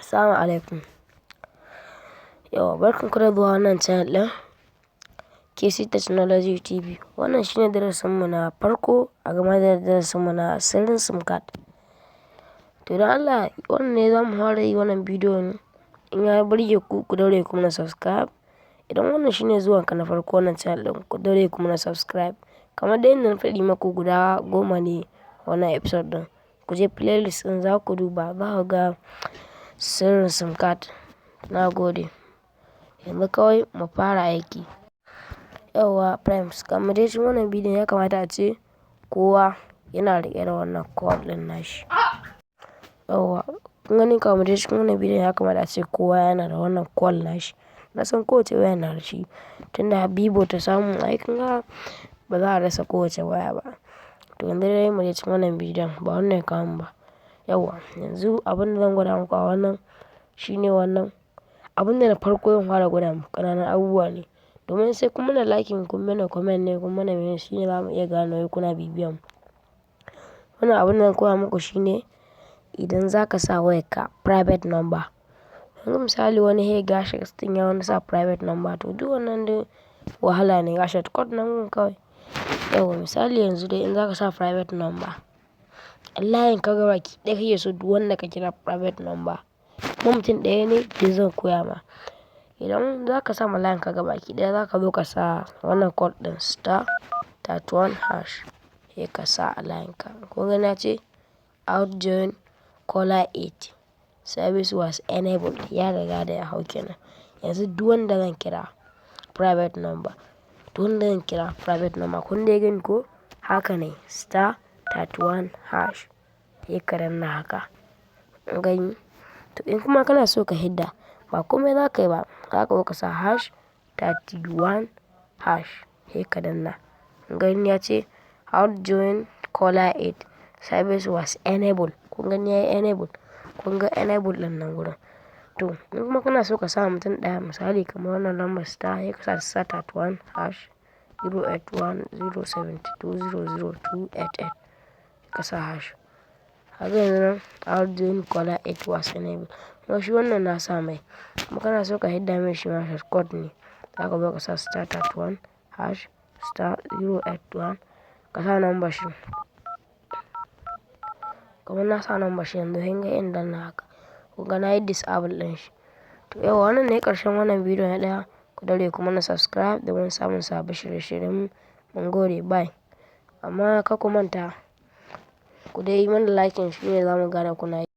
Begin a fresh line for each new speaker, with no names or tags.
Assalamu alaikum. Barkanku da zuwa wannan channel ɗin KC Technology TV. Wannan shine darasinmu na farko a game da darasinmu na sirrin SIM card. To don Allah, wannan ne za mu fara yi wannan bidiyo ne. In ya burge ku, ku daure ku mana subscribe. Idan wannan shine zuwanka na farko wannan channel ɗin, ku daure ku mana subscribe. Kamar dai yadda na faɗi maku guda 10 ne wannan episode ɗin. Ku je playlist ɗin za ku duba, za ku ga sirrin SIM card. Na gode. Yanzu kawai mu fara aiki. Primes, kamar dai shi wannan bidiyon ya kamata a ce kowa yana riƙe da wannan code ɗin nashi. Kun gani kamar dai cikin wannan bidiyon ya kamata a ce kowa yana da wannan code nashi. Na san kowace waya na da shi. Tunda Bibo ta samu aikin ga ba za a rasa kowace waya ba. To yanzu dai mu je cikin wannan bidiyon ba wannan ya kawo mu ba. Yanzu abin da zan gwada muku a wannan shine wannan. Abin da na farko zan fara gwada muku ƙananan abubuwa ne. Domin sai kun mana liking, kun mana comment ne, kun mana mene shine za mu iya gane wai kuna bibiyan mu. Wannan abin da zan koya muku shine idan za ka sa wayarka private number. Yanzu misali wani ya gashi gastin ya wani sa private number to duk wannan dai wahala ne, ga shortcut nan kawai. Misali yanzu dai in za ka sa private number, layin ka gaba ki ɗaya kake so duk wanda ka kira private number. Kuma mutum ɗaya ne da zan koya ma. Idan za ka sa ma layin ka gaba ki ɗaya, za ka zo ka sa wannan code ɗin *31#. Sai ka sa a layin ka. Kun ga na ce outgoing caller 8 service was enabled. Ya riga da ya hau kenan. Yanzu duk wanda zan kira private number, kun dai gani ko haka ne *31#. Sai ka danna haka. Gani. To in kuma kana so ka hidda, ba komai za ka yi ba. Za ka zo ka sa #31#. Sai ka danna. Gani ya ce outgoing caller 8 service was enabled. Kun gani ya yi enable. Kun ga enable ɗin nan gurin. To in kuma kana so ka sa mutum ɗaya misali kamar wannan lambar sai ka sa *31#. 08107200288 ka sa hash. Haka yanzu nan outgoing caller 8 was enabled. Kuma shi wannan na sa mai. Kuma kana so ka hidda mai shi ma shortcut ne. Za ka zo ka sa *31#, *081 ka sa number shi. Kamar na sa number shi yanzu sai ga in danna haka. Kun ga na yi disable ɗin shi. To wannan ne ƙarshen wannan bidiyo na ɗaya. Ku daure ku mana subscribe domin samun sabbin shirye-shiryen mu. Mun gode, bye. Amma kar ku manta ku dai yi mana liking shine za mu gane kuna yi.